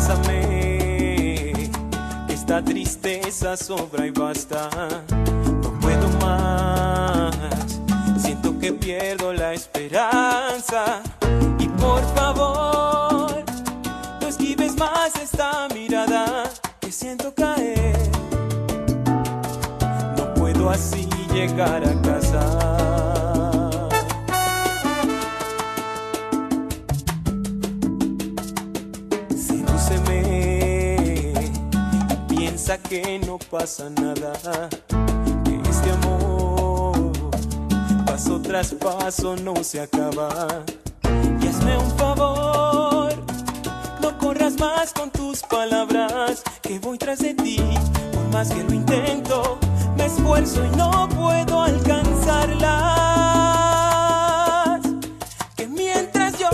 Abrázame, que esta tristeza sobra y basta. No puedo más, siento que pierdo la esperanza. Y por favor, no esquives más esta mirada que siento caer. No puedo así llegar a casa. Piensa que no pasa nada, que este amor paso tras paso no se acaba. Y hazme un favor, no corras más con tus palabras, que voy tras de ti. Por más que lo intento, me esfuerzo y no puedo alcanzarlas. Que mientras yo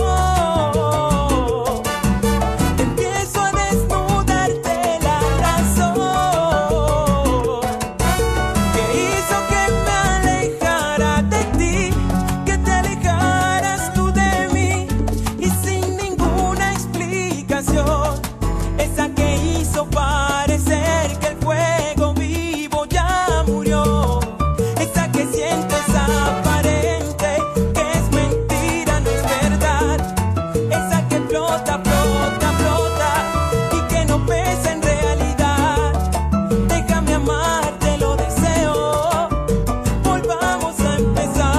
esa que hizo parecer que el fuego vivo ya murió, esa que sientes aparente que es mentira, no es verdad, esa que flota, flota, flota y que no pesa en realidad. Déjame amarte, lo deseo, volvamos a empezar.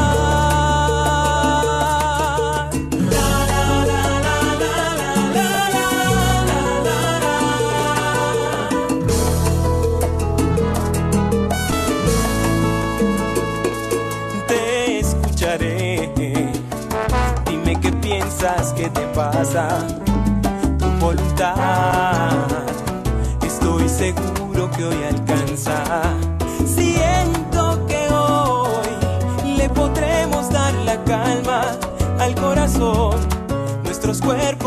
Dime qué piensas, qué te pasa, tu voluntad. Estoy seguro que hoy alcanza. Siento que hoy le podremos dar la calma al corazón. Nuestros cuerpos